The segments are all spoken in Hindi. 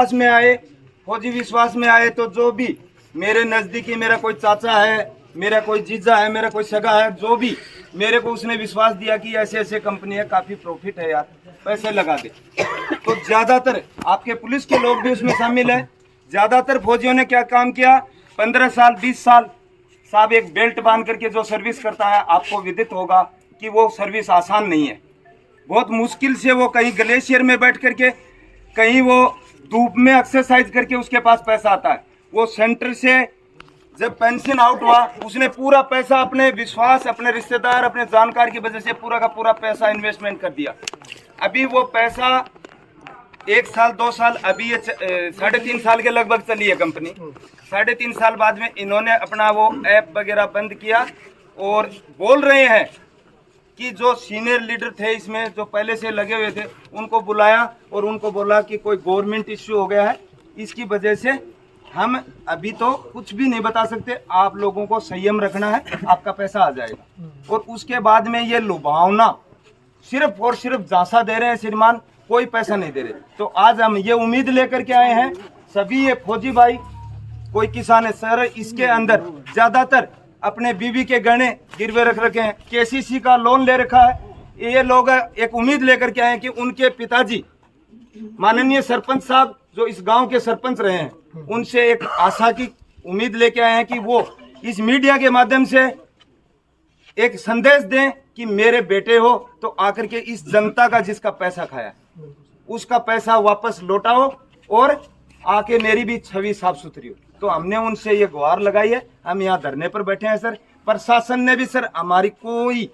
विश्वास में आए, फौजी विश्वास में आए तो जो भी मेरे नजदीकी मेरा कोई चाचा है, मेरा कोई जीजा है, मेरा कोई सगा है, जो भी मेरे को उसने विश्वास दिया कि ऐसे ऐसे कंपनी है, काफी प्रॉफिट है यार, पैसे लगा दे। तो ज्यादातर आपके पुलिस के लोग भी उसमें शामिल है। ज्यादातर फौजियों ने क्या काम किया, 15 साल 20 साल साहब एक बेल्ट बांध करके जो सर्विस करता है, आपको विदित होगा कि वो सर्विस आसान नहीं है। बहुत मुश्किल से वो कहीं ग्लेशियर में बैठ करके, कहीं वो धूप में एक्सरसाइज करके उसके पास पैसा आता है। वो सेंटर से जब पेंशन आउट हुआ, उसने पूरा पैसा अपने विश्वास, अपने रिश्तेदार, अपने जानकार की वजह से पूरा का पूरा पैसा इन्वेस्टमेंट कर दिया। अभी वो पैसा 1 साल 2 साल, अभी ये 3.5 साल के लगभग चली है कंपनी। 3.5 साल बाद में इन्होंने अपना वो ऐप वगैरह बंद किया और बोल रहे हैं कि जो सीनियर लीडर थे इसमें, जो पहले से लगे हुए थे, उनको बुलाया और उनको बोला कि कोई गवर्नमेंट इश्यू हो गया है, इसकी वजह से हम अभी तो कुछ भी नहीं बता सकते, आप लोगों को संयम रखना है, आपका पैसा आ जाएगा। और उसके बाद में ये लुभावना सिर्फ और सिर्फ झांसा दे रहे हैं श्रीमान, कोई पैसा नहीं दे रहे। तो आज हम ये उम्मीद लेकर के आए हैं, सभी ये फौजी भाई, कोई किसान है सर, इसके अंदर ज्यादातर अपने बीवी के गहने गिरवे रख रखे हैं, केसीसी का लोन ले रखा है। ये लोग एक उम्मीद लेकर के आए हैं कि उनके पिताजी माननीय सरपंच साहब जो इस गांव के सरपंच रहे हैं, उनसे एक आशा की उम्मीद लेके आए हैं कि वो इस मीडिया के माध्यम से एक संदेश दें कि मेरे बेटे हो तो आकर के इस जनता का जिसका पैसा खाया उसका पैसा वापस लौटाओ और आके मेरी भी छवि साफ सुथरी हो। तो हमने उनसे ये गुहार लगाई है। हम यहाँ धरने पर बैठे हैं सर। प्रशासन ने भी सर हमारी कोई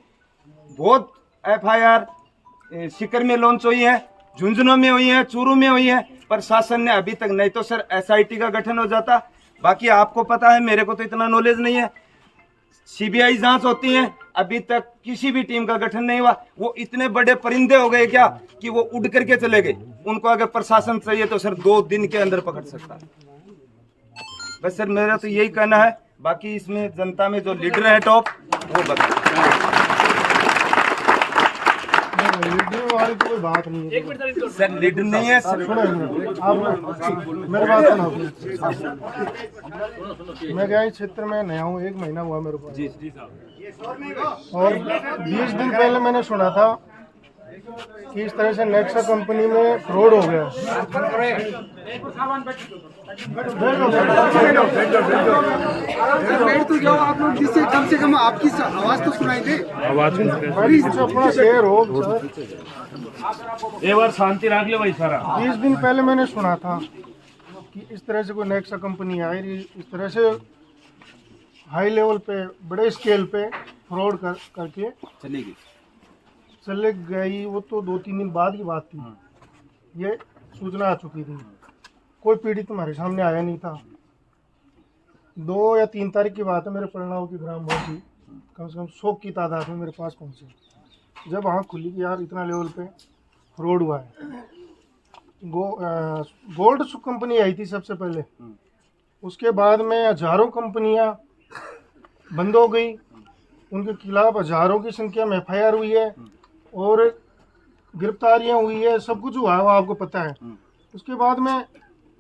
बहुत FIR सीकर में लॉन्च हुई है, झुंझुनू में हुई है, चूरू में हुई है, प्रशासन ने अभी तक, नहीं तो सर SIT का गठन हो जाता। बाकी आपको पता है, मेरे को तो इतना नॉलेज नहीं है, CBI जांच होती है, अभी तक किसी भी टीम का गठन नहीं हुआ। वो इतने बड़े परिंदे हो गए क्या कि वो उड़ करके चले गए। उनको अगर प्रशासन चाहिए तो सर 2 दिन के अंदर पकड़ सकता है। बस सर मेरा तो यही कहना है। बाकी इसमें जनता में जो लीडर है टॉप, वो बताए। लीडर वाली तो कोई बात नहीं है सर, लीडर नहीं है सर। आप मेरे बात सुनो। मैं गया इस क्षेत्र में नया हूँ, 1 महीना हुआ मेरे को जी और 20 दिन पहले मैंने सुना था कि इस तरह से नेक्सा कंपनी में फ्रॉड हो गया। बैठ तो जाओ आप लोग, जिससे कम से कम आपकी आवाज तो सुनाई दे। भाई कुछ अपना शेयर हो सर। एक बार शांति रख ले भाई सारा। 20 दिन पहले मैंने सुना था कि इस तरह से कोई नेक्सा कंपनी आई रही, इस तरह से हाई लेवल पे, बड़े स्केल पे फ्रॉड करके चले गई। वो तो 2-3 दिन बाद की बात थी, ये सूचना आ चुकी थी। कोई पीड़ित तुम्हारे सामने आया नहीं था। 2 या 3 तारीख की बात है, मेरे परिणाम की ग्राम पहुंची, कम से कम 100 की तादाद में मेरे पास पहुंचे। जब आँख खुली कि यार इतना लेवल पे फ्रॉड हुआ है। गोल्ड कंपनी आई थी सबसे पहले, उसके बाद में हजारों कंपनियां बंद हो गई, उनके खिलाफ हजारों की संख्या में FIR हुई है और गिरफ्तारियां हुई है, सब कुछ हुआ है, वो आपको पता है। उसके बाद में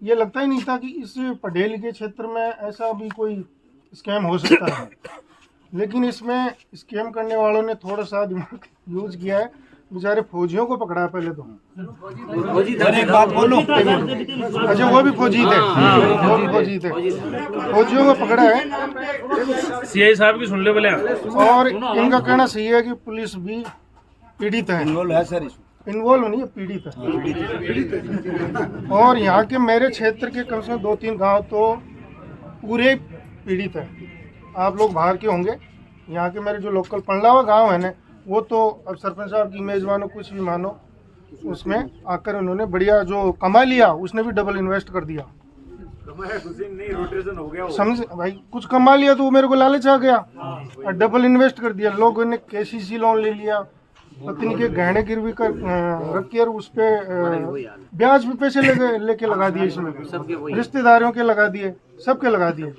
ये लगता ही नहीं था कि इस पढ़े लिखे क्षेत्र में ऐसा भी कोई स्कैम हो सकता है। लेकिन इसमें स्कैम करने वालों ने थोड़ा सा दिमाग यूज किया है। बेचारे फौजियों को पकड़ा है पहले तो। एक बात बोलूं, अच्छा वो भी फौजी थे, वो भी फौजी थे। फौजियों को पकड़ा है। CI साहब की सुन ले बोले। और इनका कहना सही है कि पुलिस भी पीड़ित है। इन्वॉल्व है सर इसमें। इन्वॉल्व नहीं है, पीड़ित है। और यहाँ के मेरे क्षेत्र के कम से कम 2-3 गांव तो पूरे पीड़ित है। आप लोग बाहर के होंगे, यहाँ के मेरे जो लोकल पंडलावा गांव है ना, वो तो अब सरपंच साहब की इमेज मानो, कुछ भी मानो, उसमें आकर उन्होंने बढ़िया जो कमा लिया, उसने भी डबल इन्वेस्ट कर दिया। समझ भाई, कुछ कमा लिया तो वो मेरे को लालच आ गया और डबल इन्वेस्ट कर दिया। लोगों ने KCC लोन ले लिया, पत्नी के गहने गिरवी कर रख के, उस पे ब्याज भी पैसे लेके लगा दिए, इसमें रिश्तेदारों के लगा दिए, सबके लगा दिए।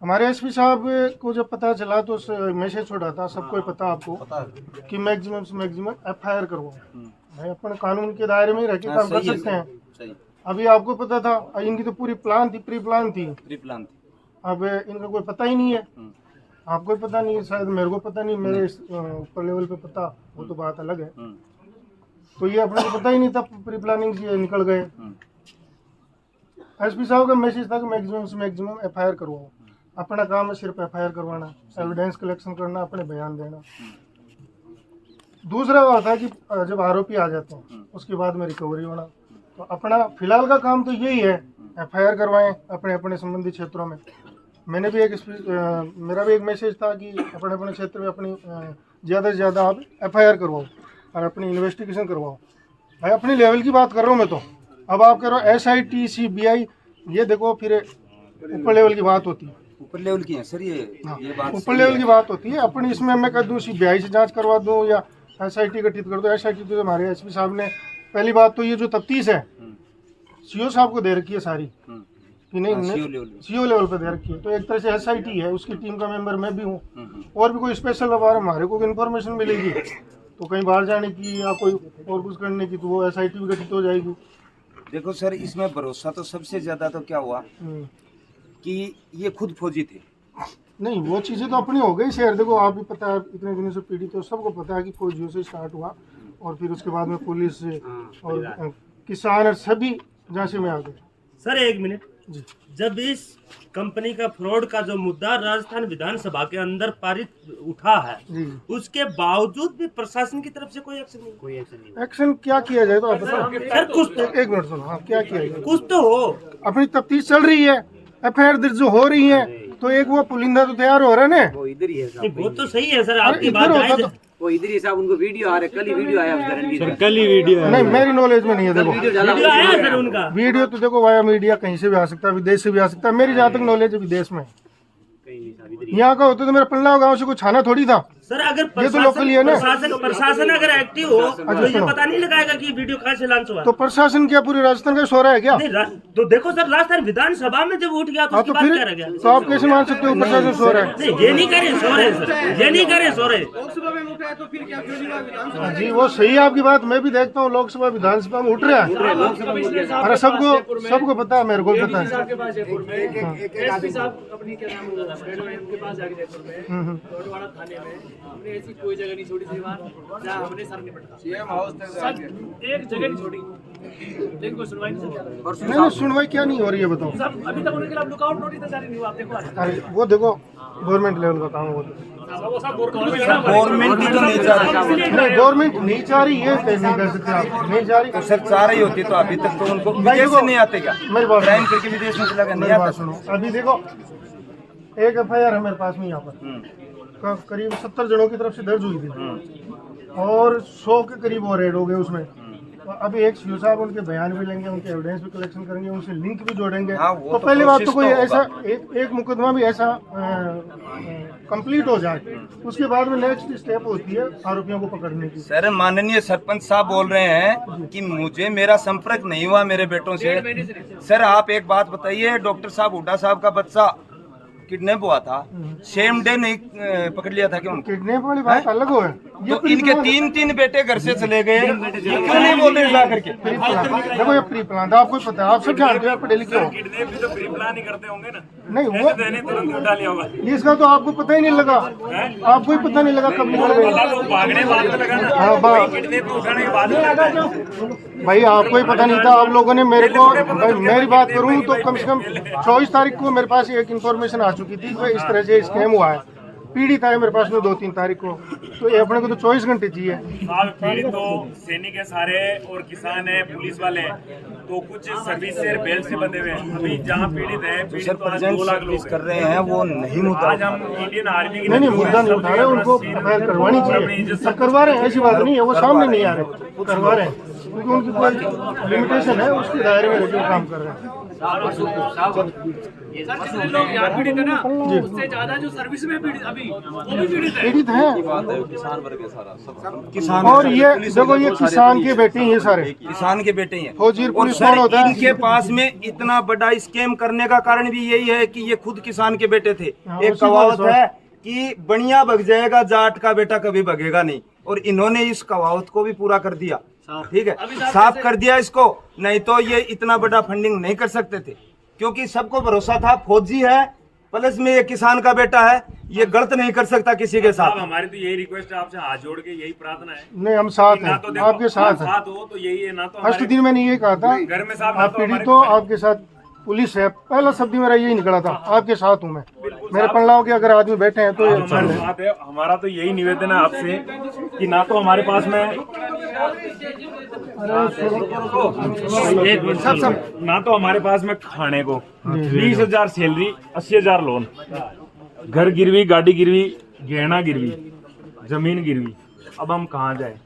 हमारे SP साहब को जब पता चला तो मैसेज छोड़ा था, सबको पता आपको, कि मैक्सिमम से मैक्सिमम FIR करवाओ। भाई अपन कानून के दायरे में रह के काम कर सकते हैं। अभी आपको पता था, इनकी तो पूरी प्लान थी, प्री प्लान थी। प्लान अब इनका कोई पता ही नहीं है, आपको पता नहीं है, शायद मेरे को पता नहीं, मेरे ऊपर लेवल पे पता, वो तो बात अलग है। तो ये अपने को पता ही नहीं था, प्री प्लानिंग से निकल गए। एसपी साहब का मैसेज था कि मैक्सिमम से मैक्सिमम एफआईआर करवाओ। अपना काम है सिर्फ एफआईआर करवाना, एविडेंस कलेक्शन करना, अपने बयान देना। दूसरा बात था कि जब आरोपी आ जाते हैं उसके बाद में रिकवरी होना। तो अपना फिलहाल का काम तो यही है, एफआईआर करवाएं अपने अपने संबंधित क्षेत्रों में। मैंने भी मेरा भी एक मैसेज था कि अपने अपने क्षेत्र में अपनी ज़्यादा से ज़्यादा आप एफआईआर करवाओ और अपनी इन्वेस्टिगेशन करवाओ। भाई अपनी लेवल की बात कर रहा हूँ मैं तो। अब आप कह रहे हो SIT CBI, ये देखो फिर ऊपर लेवल की बात होती है। ऊपर लेवल की है सर ये बात ऊपर लेवल की बात होती है। अपनी इसमें मैं कह दूँ CBI से जांच करवा दूँ या SIT गठित कर दो। SIT तो हमारे एसपी साहब ने पहली बात तो ये जो तफ्तीश है CO साहब को दे रखी है सारी, कि नहीं CO लेवल पे दे रखी है। तो एक तरह से SIT है, उसकी टीम का मेंबर मैं भी हूँ। और भी कोई स्पेशल अगर हमारे को इन्फॉर्मेशन मिलेगी तो कहीं बाहर जाने की या कोई और कुछ करने की, तो वो SIT भी गठित हो जाएगी। देखो सर, इसमें भरोसा तो सबसे ज्यादा तो क्या हुआ कि ये खुद फौजी थे। नहीं, वो चीज़ें तो अपनी हो गई शेयर। देखो आप भी पता है, इतने दिनों से पीड़ित तो सबको पता है कि फौजियों से स्टार्ट हुआ और फिर उसके बाद में पुलिस से और किसान और सभी झांसे में आ गए। सर एक मिनट जी, जब इस कंपनी का फ्रॉड का जो मुद्दा राजस्थान विधानसभा के अंदर पारित उठा है, जी, उसके बावजूद भी प्रशासन की तरफ से कोई एक्शन नहीं। एक्शन क्या किया जाए तो आप बताओ। सर कुछ एक मिनट सुनो, हाँ क्या किया जाए? कुछ तो हो। अपनी तफ्तीश चल रही है, FIR दर्ज जो हो रही है, तो एक वो पुलिंदा तो तैयार हो रहा है ना। वो इधर ही है नहीं, साहब, वो तो सही है सर, आपकी इधर बात होता जायज तो है। वो इधर ही साहब, उनको वीडियो आ रहा है, कल ही वीडियो आया उसका रणवीर का। कल ही वीडियो नहीं, मेरी नॉलेज में नहीं है। देखो वीडियो डाला वीडियो आया है सर उनका। वीडियो तो देखो वाया मीडिया कहीं से भी आ सकता है, विदेश से भी आ सकता है। मेरी जहाँ तक नॉलेज है विदेश में, कहीं नहीं साहब, इधर ही। यहाँ का होता तो मेरा पल्ला गाँव से कोई छाना थोड़ी था। सर अगर ये तो लोकल ही है ना। प्रशासन अगर एक्टिव हो तो ये सुनो। पता नहीं लगाएगा कि वीडियो कहाँ से लॉन्च हुआ। तो प्रशासन क्या पूरे राजस्थान का शोर है क्या? नहीं, तो देखो सर, राजस्थान विधानसभा में जब उठ गया तो हाँ, उसकी तो बात फिर क्या रह गया? तो आप कैसे मान सकते हो प्रशासन शोर है? नहीं, ये नहीं करे सो रहे सर, ये नहीं करे सो रहे। लोकसभा में उठा है तो फिर क्या क्यों नहीं हुआ विधानसभा? जी, वो सही है आपकी बात। मैं भी देखता हूँ लोकसभा विधानसभा में उठ रहा है। अरे सबको पता है, मेरे को भी पता है। एसपी साहब अपनी क्या नाम होगा उनके पास जाके जयपुर में कोटवाड़ा थाने में हमने ऐसी कोई जगह नहीं छोड़ी सीमा जहाँ हमने सर नहीं पड़ता सर, एक जगह नहीं छोड़ी, लेकिन कोई सुनवाई नहीं चल नहीं, सुनवाई क्या नहीं हो रही है बताओ। सब अभी तक उनके खिलाफ लुकआउट नोटिस जारी नहीं हुआ। आप देखो अरे वो देखो गवर्नमेंट लेवल का काम है वो तो। गवर्नमेंट की तो नहीं चाह रही। नहीं, गवर्नमेंट नहीं चाह रही है, कैसे नहीं कर सकते आप? नहीं चाह रही। सर चाह रही होती तो अभी तक तो उनको विदेश से नहीं आते क्या? मेरी बात क्राइम करके विदेश में चला गया, नहीं मेरी आता। बात सुनो। अभी देखो एक FIR है मेरे पास में यहाँ पर, करीब 70 जनों की तरफ से दर्ज हुई थी और 100 के करीब वो रेड हो गए उसमें। तो अभी एक CO साहब उनके बयान भी लेंगे, उनके एविडेंस भी कलेक्शन करेंगे, उनसे लिंक भी जोड़ेंगे। हाँ, वो तो तो पहली बात तो कोशिश कोई तो होगा। ऐसा एक मुकदमा भी ऐसा कंप्लीट हो जाए, उसके बाद में नेक्स्ट स्टेप होती है आरोपियों को पकड़ने की। सर माननीय सरपंच साहब बोल रहे हैं कि मुझे मेरा संपर्क नहीं हुआ मेरे बेटों से। सर आप एक बात बताइए, डॉक्टर साहब हुड्डा साहब का बच्चा किडनैप हुआ था, सेम डे नहीं पकड़ लिया था क्यों? किडनैप वाली बात अलग हो है। तो इनके 3 बेटे घर से चले गए, ये क्यों नहीं बोलते ला करके? प्री प्लान, देखो ये प्री प्लान था, आपको पता है, आप सब जानते हो, आप पढ़े लिखे हो। किडनैप भी तो प्री प्लान ही करते होंगे ना, नहीं वो मैंने तुरंत उठा लिया होगा। इसका तो आपको पता ही नहीं लगा, आपको ही पता नहीं लगा कब निकल गए। वो भागने बाद में लगा ना, हाँ, किडनैप उठाने के बाद में लगा। भाई आपको ही पता नहीं था, आप लोगों ने मेरे को, भाई मेरी बात करूं तो कम से कम 24 तारीख को मेरे पास एक इन्फॉर्मेशन आ चुकी थी कि इस तरह से स्कैम हुआ है। पीड़ित आए मेरे पास में 2-3 तारीख को, तो ये अपने को तो 24 घंटे चाहिए। साहब पीड़ित तो सैनिक है सारे और किसान है, पुलिस वाले हैं, तो कुछ सर्विस से बेल से बंधे हुए हैं। अभी जहाँ पीड़ित है, सर पीड़ित 2 प्रेजेंट लाख सर्विस लोग कर रहे हैं, वो नहीं मुद्दा आज हम इंडियन आर्मी की नहीं मुद्दा नहीं उठा रहे, उनको FIR करवानी चाहिए। सब करवा रहे हैं, ऐसी बात नहीं है, वो सामने नहीं आ रहे, वो करवा रहे हैं क्योंकि उनकी कोई लिमिटेशन है, उसके दायरे में रहकर काम कर रहे हैं। ये जितने लोग यहाँ पीड़ित है ना, उससे ज्यादा जो सर्विस में पीड़ित अभी वो भी पीड़ित है। पीड़ित है किसान। और ये देखो ये किसान के बेटे हैं, ये सारे किसान के बेटे हैं। फौजी और और पुलिस सर कौन होता है? इनके पास में इतना बड़ा स्कैम करने का कारण भी यही है कि ये खुद किसान के बेटे थे। हाँ, एक उसी कहावत बात है कि बढ़िया भग जाएगा, जाट का बेटा कभी भगेगा नहीं, और इन्होंने इस कहावत को भी पूरा कर दिया। ठीक है, साफ कर दिया इसको, नहीं तो ये इतना बड़ा फंडिंग नहीं कर सकते थे, क्योंकि सबको भरोसा था फौजी है प्लस में ये किसान का बेटा है, ये गलत नहीं कर सकता किसी के साहब साथ। हमारी तो यही रिक्वेस्ट है आपसे, हाथ जोड़ के यही प्रार्थना है। नहीं, हम साथ ना हैं, तो देखो, आपके साथ हैं। साथ हो तो यही है, ना तो फर्स्ट हमारे दिन मैंने ये कहा था, घर में साहब ना आप तो हमारे पीड़ित हो, आपके साथ पुलिस है। पहला शब्द ही मेरा यही निकला था, आपके साथ हूँ मैं। मेरे पल्लाव के अगर आदमी बैठे हैं तो ये अच्छा हमारे है। साथ है। हमारा तो यही निवेदन है आपसे कि ना तो हमारे पास में ना तो हमारे पास में खाने को 20,000 सैलरी, 80,000 लोन, घर गिरवी, गाड़ी गिरवी, गहना गिरवी, जमीन गिरवी। अब हम कहाँ जाए?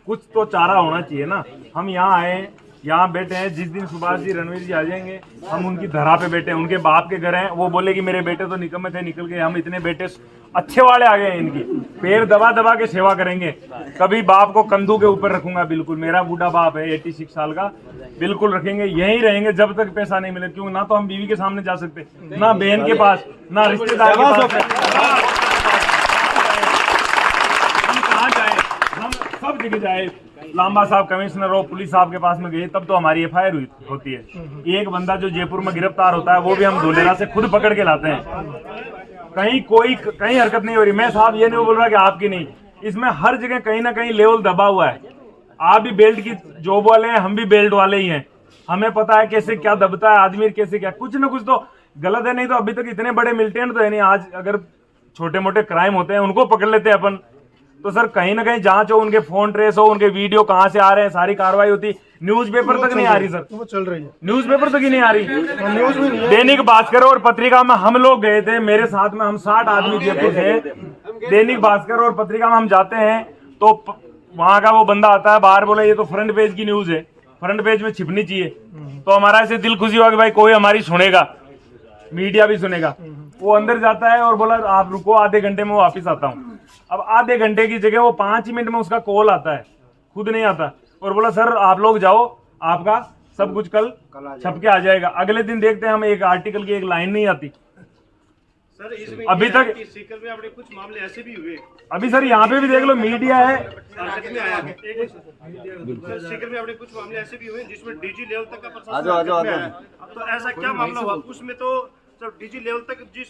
कुछ तो चारा होना चाहिए ना। हम यहाँ आए, यहाँ बैठे हैं, जिस दिन सुभाष जी, रणवीर जी आ जाएंगे, हम उनकी धरा पे बैठे हैं, उनके बाप के घर हैं, वो बोले कि मेरे बेटे तो निकम्मे थे, निकल गए, हम इतने बेटे अच्छे वाले आ गए हैं, इनकी पैर दबा दबा के सेवा करेंगे। कभी बाप को कंधों के ऊपर रखूंगा, बिल्कुल मेरा बूढ़ा बाप है 86 साल का, बिल्कुल रखेंगे, यहीं रहेंगे जब तक पैसा नहीं मिले। क्यों? ना तो हम बीवी के सामने जा सकते, ना बहन के पास, ना रिश्तेदार के पास। हम कहाँ जाए? हम सब जगह जाए, लांबा साहब कमिश्नर हो, पुलिस साहब के पास में गए, तब तो हमारी FIR होती है। एक बंदा जो जयपुर में गिरफ्तार होता है, वो भी हम धोलेरा से खुद पकड़ के लाते हैं। कहीं हरकत नहीं हो रही। मैं साहब ये नहीं बोल रहा कि आपकी नहीं, इसमें हर जगह कहीं ना कहीं लेवल दबा हुआ है। आप भी बेल्ट की जॉब वाले हैं, हम भी बेल्ट वाले ही हैं, हमें पता है कैसे क्या दबता है आदमी, कैसे क्या, कुछ ना कुछ तो गलत है। नहीं तो अभी तक इतने बड़े मिलिटेंट तो है नहीं। आज अगर छोटे मोटे क्राइम होते हैं उनको पकड़ लेते हैं अपन, तो सर कहीं ना कहीं जांच हो, उनके फोन ट्रेस हो, उनके वीडियो कहां से आ रहे हैं, सारी कार्रवाई होती। न्यूज़पेपर तक नहीं आ रही सर, वो चल रही है, न्यूज़पेपर तक ही नहीं आ रही। न्यूज में नहीं है। दैनिक भास्कर और पत्रिका में हम लोग गए थे, मेरे साथ में हम 60 आदमी जयपुर से। दैनिक भास्कर और पत्रिका में हम जाते हैं तो वहां का वो बंदा आता है बाहर, बोला ये तो फ्रंट पेज की न्यूज है, फ्रंट पेज में छिपनी चाहिए। तो हमारा ऐसे दिल खुशी हुआ कि भाई कोई हमारी सुनेगा, मीडिया भी सुनेगा। वो अंदर जाता है और बोला आप रुको, आधे घंटे में वापिस आता हूँ। अब आधे घंटे की जगह वो 5 मिनट में उसका कॉल आता है, खुद नहीं आता, और बोला सर आप लोग जाओ, आपका सब कुछ कल छप के आ जाएगा। अगले दिन देखते हैं हम एक आर्टिकल की एक लाइन नहीं आती। सर इसमें अभी तक सीकर में अपने कुछ मामले ऐसे भी हुए, अभी सर यहाँ पे भी देख लो, मीडिया है। सीकर में अपने कुछ मामले ऐसे भी हुए जिसमें DG लेवल तक का आ जाओ, आ जाओ, आ जाओ। अब तो ऐसा क्या मामला हुआ उसमें? तो डीजी लेवल तक जिस